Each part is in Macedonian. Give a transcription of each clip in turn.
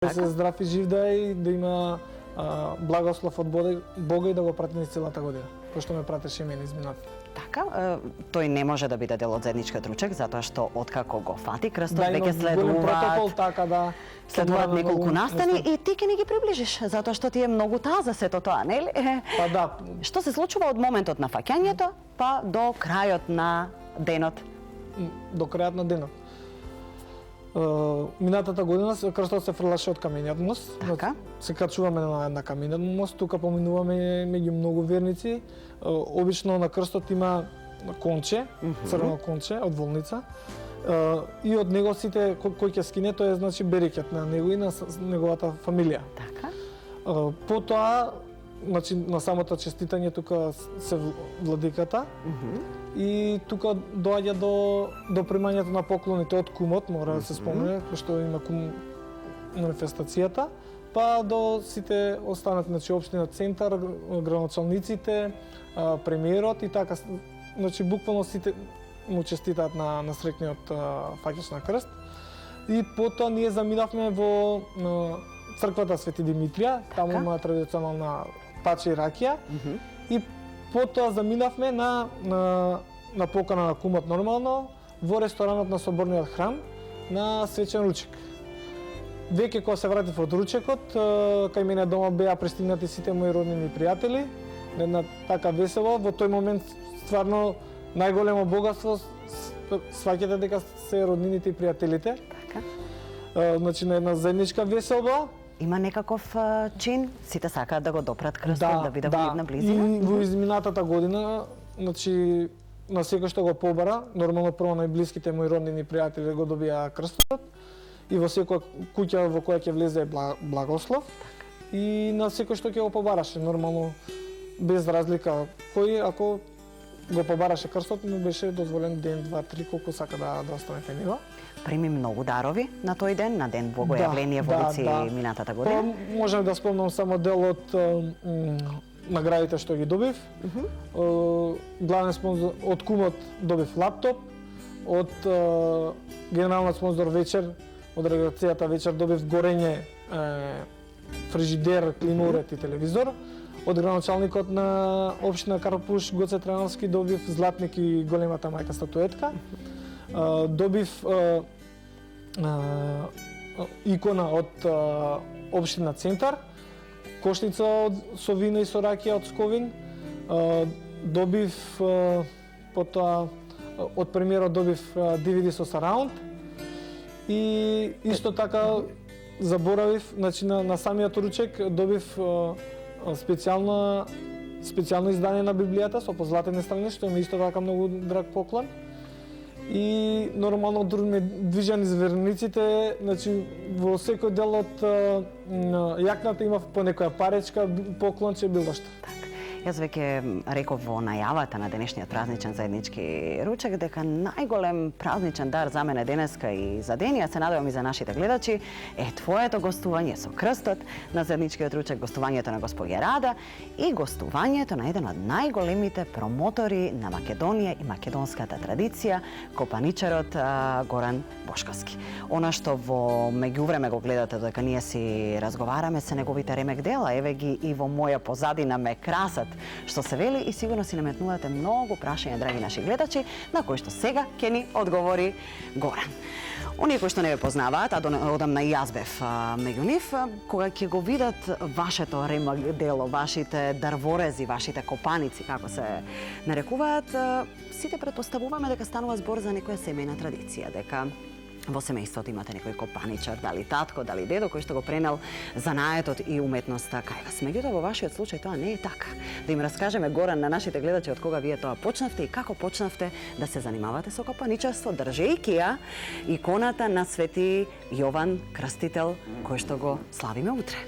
Да се здрав и жив да е и да има благослов од Бога и да го прати низ целата година, кој што ме пратеше и мене изминатата. Така, тој не може да биде дел од заедничкиот ручек, затоа што откако го фати крстот, Да, веќе голем протокол, така да. следуваат неколку настани и ти ќе ни ги приближиш, затоа што ти е многу таа за сето тоа, нели? Па да. Што се случува од моментот на фаќањето па до крајот на денот? До крајот на денот. Минатата година крстот се фрлаше од камениот мост. Така. Се качуваме на камениот мост, тука поминуваме меѓу многу верници. Обично на крстот има конче, црвено конче од волница. И од него сите кој ќе скине, тоа е значи берекет на него и на неговата фамилија. Така. Потоа, значи на самото честитање тука се владиката. И тука доаѓа до примањето на поклоните од кумот, мора да се спомне, што има кум манифестацијата, па до сите останати, значи општина центар, градоначалниците, премиерот и така, значи буквално сите му честитаат на среќниот фаќач на крст. И потоа ние заминавме во црквата Свети Димитрија, таму има традиционална паче и ракија. И потоа заминавме на покана на кумот нормално во ресторанот на Соборниот храм на Свечен ручек. Веќе кога се вратив од ручекот, кај мене дома беа пристигнати сите мои роднини и пријатели, на една така весела, во тој момент стварно најголемо богатство сваќате дека се роднините и пријателите. Така. Значи на една заедничка веселба. Има некаков чин, сите сакаат да го допрат крстот, да биде во една близина. И во изминатата година, значи на секој што го побара, нормално прво најблиските мои роднини и пријатели го добија крстот и во секоја куќа во која ќе влезе благослов и на секој што ќе го побараше, нормално без разлика кој, ако го побараше крстот, му беше дозволен ден, два, три, колку сака да остане кај него. Прими многу дарови на тој ден, на ден Богојавление во Луци минатата година. Па, можам да спомнам само дел од наградите што ги добив. Главен спонзор од кумот добив лаптоп, од генералниот спонзор вечер, од реграцијата вечер добив горење, фрижидер, климорет и телевизор. Од градоначалникот на општина Карпуш Гоце Трановски добив златник и големата мајка статуетка. Добив икона од општина Центар, кошница со вино и со ракија од Сковин. Добив потоа од премиерот добив DVD со сараунд и исто така заборавив, значи на самиот ручек добив специјално издание на Библијата со позлатени страни, што ми исто така многу драг поклон. И нормално друме движани зверниците, значи во секој дел од јакната има по некоја паречка, поклонче, било што. Јас веќе реков во најавата на денешниот празничен заеднички ручек дека најголем празничен дар за мене денеска и за ден, јас се надевам и за нашите гледачи, е твоето гостување со крстот на заедничкиот ручек, гостувањето на Госпоѓа Рада и гостувањето на еден од најголемите промотори на Македонија и македонската традиција, копаничарот Горан Бошковски. Она што во меѓувреме го гледате дека ние си разговараме се неговите ремек дела, еве ги и во моја позадина ме красат што се вели и сигурно си наметнувате многу прашања, драги наши гледачи, на кои што сега ќе ни одговори Горан. Оние кои што не ве познаваат, а одамна и јас бев меѓу нив, кога ќе го видат вашето ремек дело, вашите дарворези, вашите копаници, како се нарекуваат, сите претпоставуваме дека станува збор за некоја семејна традиција, дека во семејството имате некој копаничар, дали татко, дали дедо, кој што го пренел занаетот и уметноста кај вас. Меѓутоа, во вашиот случај тоа не е така. Да им раскажеме, Горан, на нашите гледачи од кога вие тоа почнавте и како почнавте да се занимавате со копаничарство, држејќи ја иконата на Свети Јован Крстител, кој што го славиме утре.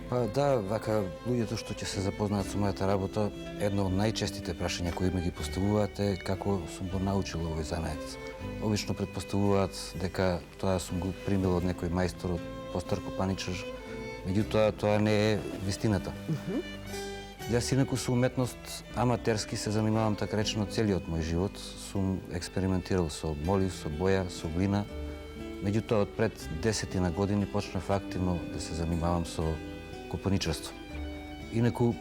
Па да, вака луѓето што ќе се запознаат со мојата работа, едно од најчестите прашања кои ме ги поставуваат е како сум го научил овој занает. Обично претпоставуваат дека тоа сум го примил од некој мајстор, од постар копаничар, меѓутоа тоа не е вистината. Јас инаку со уметност аматерски се занимавам така речено целиот мој живот. Сум експериментирал со молив, со боја, со глина, Меѓутоа, од пред 10 години почнав активно да се занимавам со копаничарство. Инаку,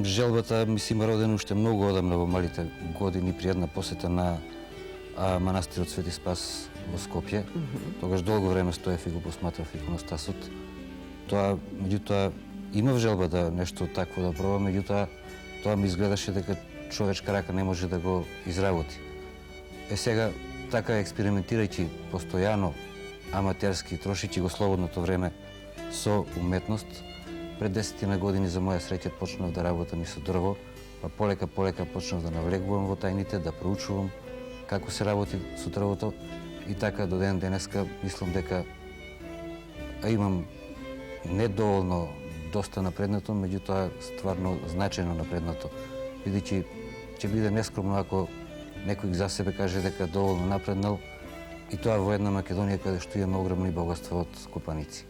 желбата ми си има родена уште многу одамна во малите години при една посета на манастирот Свети Спас во Скопје. Тогаш долго време стоев и го посматрав иконостасот. Меѓутоа, имав желба да нешто такво да пробам, меѓутоа, тоа ми изгледаше дека човечка рака не може да го изработи. Сега, така експериментирајќи постојано, аматерски, трошиќи го слободното време со уметност, пред 10 години за моја среќа почнав да работам и со дрво, па полека почнав да навлегувам во тајните, да проучувам како се работи со дрвото и така до ден денеска мислам дека имам недоволно доста напреднато, меѓутоа стварно значајно напреднато, бидејќи ќе биде нескромно ако некој за себе каже дека доволно напреднал и тоа во една Македонија каде што имаме огромни богатства од копаници.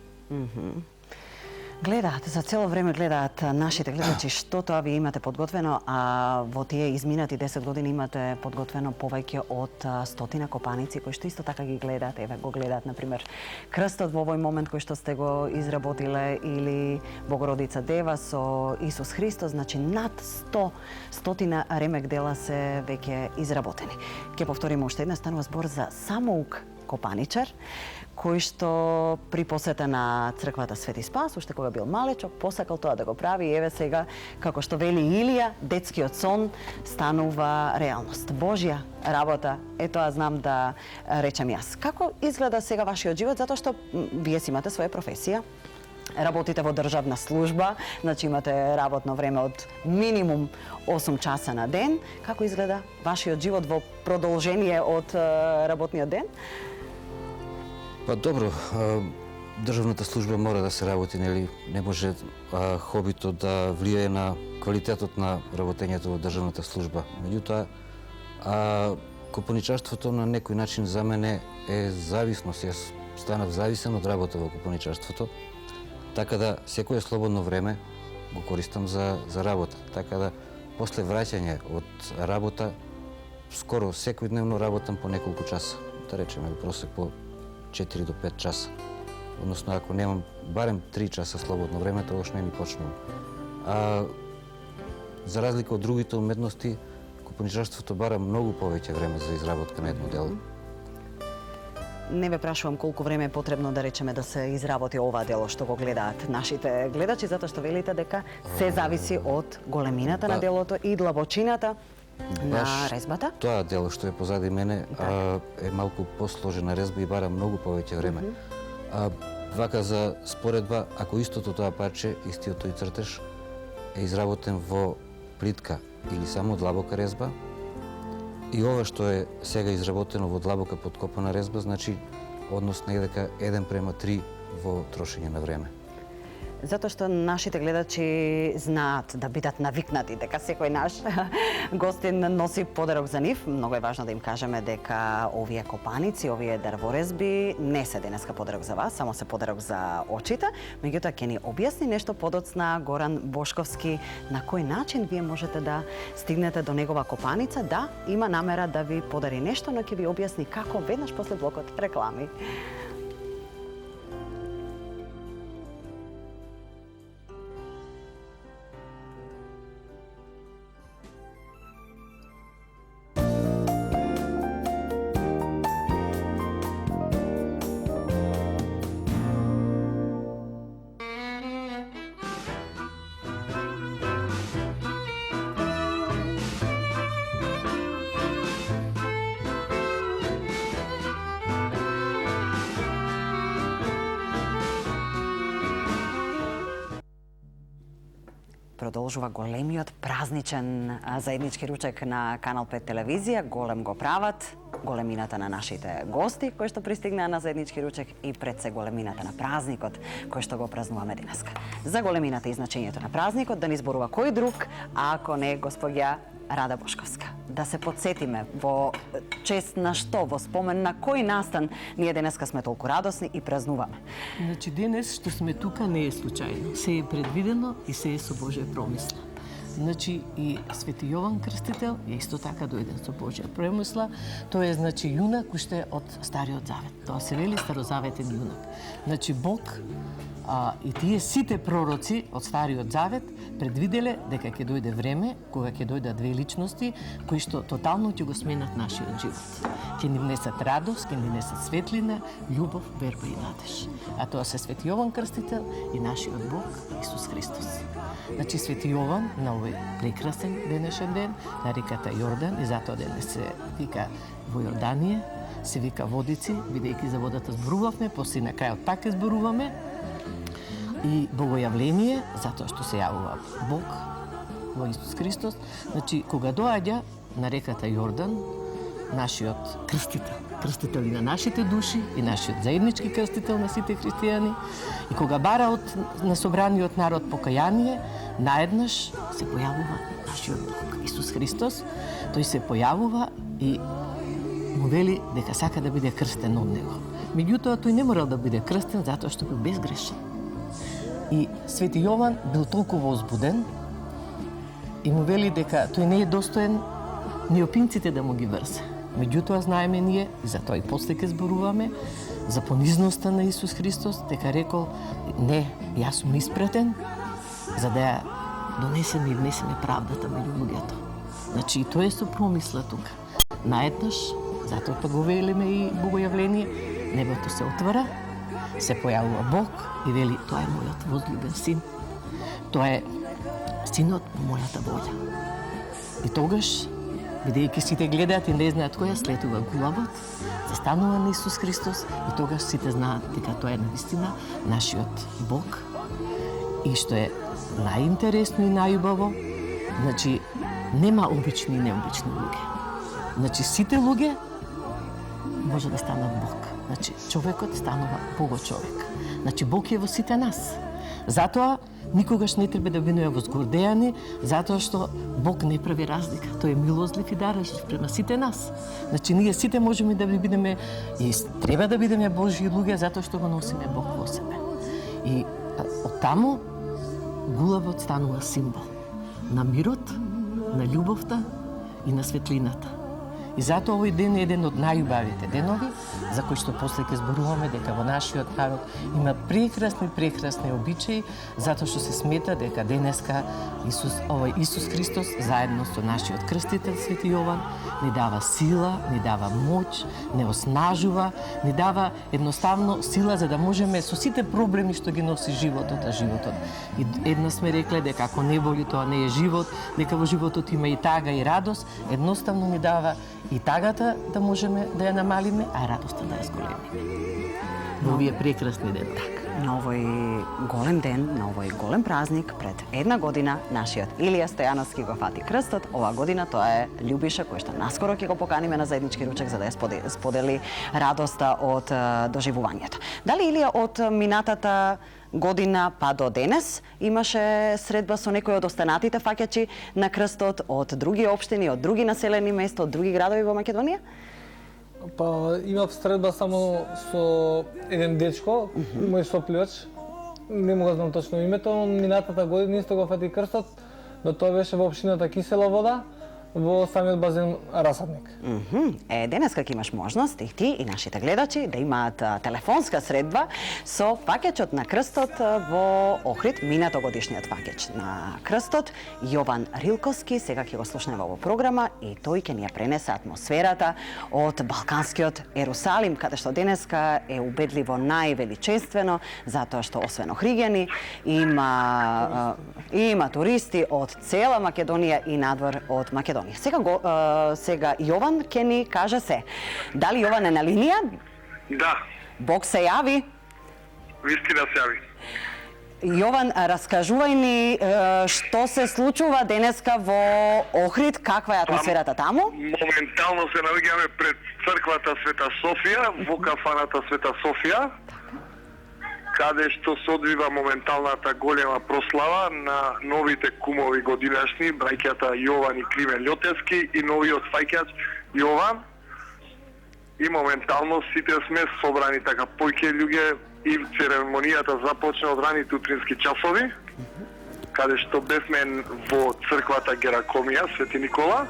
Гледаат, за цело време гледаат нашите гледачи што тоа ви имате подготвено, а во тие изминати 10 години имате подготвено повеќе од 100 копаници кои што исто така ги гледаат. Еве го гледаат, например, крстот во овој момент кој што сте го изработиле или Богородица Дева со Исус Христос, значи над 100 ремек дела се веќе изработени. Ќе повториме уште една, станува збор за самоук копаничар, кој што при посета на црквата Свети Спас, уште кога бил малечок, посакал тоа да го прави и еве сега, како што вели Илија, детскиот сон станува реалност. Божја работа, тоа знам да речем јас. Како изгледа сега вашиот живот, затоа што вие си имате своја професија, работите во државна служба, значи имате работно време од минимум 8 часа на ден. Како изгледа вашиот живот во продолжение од работниот ден? Па добро, државната служба мора да се работи, нели? Не може хобито да влијае на квалитетот на работењето во државната служба. Меѓутоа, копаничарството на некој начин за мене е зависност. Јас станав зависен од работа во копаничарството, така да секое слободно време го користам за работа. Така да после враќање од работа, скоро секојдневно работам по неколку часа. Да речеме, просек по 4 до 5 часа. Односно, ако немам барем 3 часа слободно време, тогаш не ни почнувам. За разлика од другите уметности, копаничарството бара многу повеќе време за изработка на едно дело. Не ве прашувам колку време е потребно да речеме да се изработи ова дело што го гледаат нашите гледачи, затоа што велите дека се зависи од големината на делото и длабочината на резбата. Тоа дело што е позади мене е малку посложена резба и бара многу повеќе време. Вака за споредба, ако истото тоа парче, истиот тој цртеж е изработен во плитка или само длабока резба, и ова што е сега изработено во длабока подкопана резба, значи однос негдека 1:3 во трошење на време. Затоа што нашите гледачи знаат да бидат навикнати дека секој наш гостин носи подарок за нив. Многу е важно да им кажеме дека овие копаници, овие дрворезби не се денеска подарок за вас, само се подарок за очите. Меѓутоа ќе ни објасни нешто подоцна Горан Бошковски на кој начин вие можете да стигнете до негова копаница. Да, има намера да ви подари нешто, но ќе ви објасни како веднаш после блокот реклами. Продолжува големиот празничен заеднички ручек на Канал 5 телевизија. Голем го прават, големината на нашите гости кои што пристигнаа на заеднички ручек и пред се големината на празникот кој што го празнуваме денеска. За големината и значењето на празникот да ни зборува кој друг, ако не госпоѓа Рада Бошковска. Да се подсетиме во чест на што, во спомен на кој настан ние денеска сме толку радосни и празнуваме. Значи денес што сме тука не е случајно. Се е предвидено и се е со Божја промисла. значи и Свети Јован Крстител е исто така дојден со Божја премисла. Тој е значи јунак кој што е од Стариот Завет. Тоа се вели старозаветен јунак. Значи Бог и тие сите пророци од Стариот Завет предвиделе дека ќе дојде време кога ќе дојдат две личности кои што тотално ќе го сменат нашиот живот. Ќе ни внесат радост, ќе ни внесат светлина, љубов, верба и надеж. А тоа се Свети Јован Крстител и нашиот Бог Исус Христос. Значи Свети Јован на овој прекрасен денешен ден на реката Јордан, и затоа денес се вика во Јорданија, се вика водици, бидејќи за водата зборувавме, после на крајот пак ќе зборуваме, и богојавление, затоа што се јавува Бог во Исус Христос. Значи, кога доаѓа на реката Јордан, нашиот крстител, крстител и на нашите души, и нашиот заеднички крстител на сите христијани, и кога бара на собраниот народ покаяние, наеднаш се појавува нашиот Бог, Исус Христос. Тој се појавува и му вели дека сака да биде крстен од него. Меѓутоа, тој не морал да биде крстен затоа што бил безгрешен. И Свети Јован бил толкова возбуден и му вели дека тој не е достоен ни опинците да му ги врзе. Меѓутоа, знаеме ние, и затоа и после ке зборуваме, за понизноста на Исус Христос, дека рекол, не, јас сум испратен, за да ја донесеме и внесеме правдата меѓу луѓето. Значи, и тоа е со промисла тука. Наеднаш, затоа па го велиме и богојавление, небото се отвара, се појавува Бог и вели, тоа е мојот возлюбен син. Тоа е синот по мојата волја. И тогаш, бидејќи сите гледаат и не знаат која, слетува главот, застанува на Исус Христос и тогаш сите знаат дека тоа е навистина нашиот Бог. И што е најинтересно и најубаво, значи нема обични и необични луѓе. Значи сите луѓе може да станат Бог. Значи човекот станува Богочовек. Значи Бог е во сите нас. Затоа никогаш не треба да бидеме возгордеани, затоа што Бог не прави разлика. Тој е милозлив и дарежлив према сите нас. Значи ние сите можеме да бидеме и треба да бидеме Божји луѓе затоа што го носиме Бог во себе. И оттаму гулавот станува символ на мирот, на љубовта и на светлината. И затоа овој ден е еден од најубавите денови, за кој што после ќе зборуваме дека во нашиот народ има прекрасни обичаи, затоа што се смета дека денеска Исус Христос заедно со нашиот крстител Свети Јован ни дава сила, ни дава моќ, не оснажува, ни дава едноставно сила за да можеме со сите проблеми што ги носи животот, а животот. И една сме рекле дека ако не боли тоа не е живот, дека во животот има и тага и радост, едноставно ни дава и тагата да можеме да ја намалиме, а радоста да ја зголемиме. Во овие прекрасни ден. На овој голем ден, на овој голем празник, пред една година, нашиот Илија Стојановски го фати крстот. Ова година тоа е Љубиша, кој што наскоро ќе го поканиме на заеднички ручек за да ја сподели радоста од доживувањето. Дали Илија од минатата година па до денес имаше средба со некој од останатите фаќачи на крстот од други општини, од други населени места, од други градови во Македонија? Па имав средба само со еден дечко, мој сопливач. Не му го знам точно името, минатата година исто го фати крстот, но тоа беше во општината Кисела Вода, во самиот базен Расадник. Денеска ќе имаш можност и ти и нашите гледачи да имаат телефонска средба со фаќачот на крстот во Охрид, минатогодишниот фаќач на крстот, Јован Рилковски. Сега ќе го слушнеме во програма и тој ќе ни ја пренесе атмосферата од Балканскиот Ерусалим, каде што денеска е убедливо највеличествено, затоа што освен охриѓани има туристи од цела Македонија и надвор од Македонија. Сега Јован ќе ни каже се. Дали Јован е на линија? Да. Бог се јави? Вистина се јави. Јован, раскажувај ни што се случува денеска во Охрид, каква е атмосферата таму? Моментално се наоѓаме пред црквата Света Софија, во кафаната Света Софија, каде што се одвива моменталната голема прослава на новите кумови годинашни, браќата Јован и Климен Љотевски и новиот фаќач Јован. И моментално сите сме собрани така појќе луѓе и церемонијата започна од рани утрински часови. каде што бевме во црквата Геракомија, Свети Никола.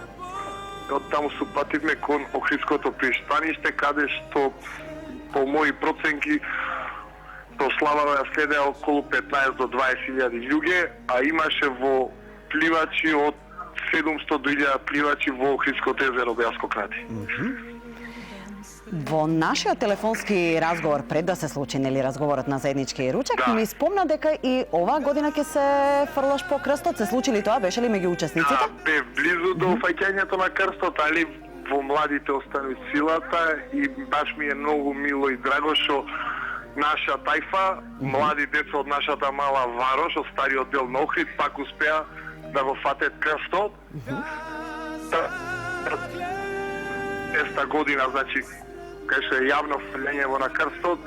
Од таму се пативме кон Охридското пристаниште, каде што по мои проценки прославава ја следеа околу 15 до 20.000 луѓе, а имаше во пливачи од 700 до 1000 пливачи во Охридското езеро Бејаско крати. Во нашиот телефонски разговор пред да се случи нели разговорот на заеднички ручек, Да. ми спомна дека и оваа година ќе се фрлаш по крстот. Се случи ли тоа? Беше ли меѓу учесниците? Да, бе близу до фаќањето на крстот, али во младите останува силата и баш ми е многу мило и драго што наша тајфа, млади деца од нашата мала Варош, од стариот дел на Охрид, пак успеа да го фатет крстот. Еста година, значи, кај што е јавно фрлење на крстот,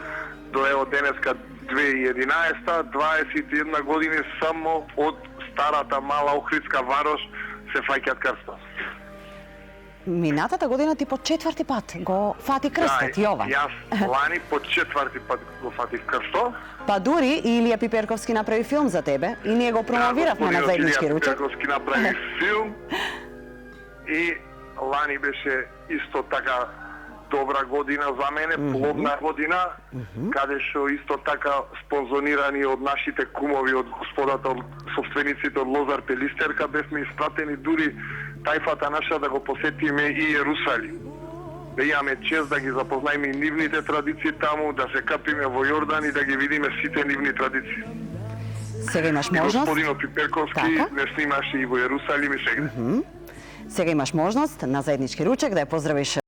до ево денеска 2011, 21 години само од старата мала Охридска Варош се фаќат крстот. Минатата година ти по 4-ти пат го фати крстот, Јован. Јас лани по 4-ти пат го фатив крстот. Па дури и Илија Пиперковски направи филм за тебе и ние го промовиравме на заеднички ручек. Пиперковски направи филм и лани беше исто така добра година за мене, плодна година, каде што исто така спонзорирани од нашите кумови, од господата, од собствениците од Лозар Пелистерка, бевме испратени дури тајфата наша да го посетиме и Јерусалим. Да имаме чест да ги запознаеме и нивните традиции таму, да се капиме во Јордан и да ги видиме сите нивни традиции. Сега имаш И можност. господинот Пиперковски Така. не снимаше и во Јерусалим и сега. Сега имаш можност на заеднички ручек да ја поздравиш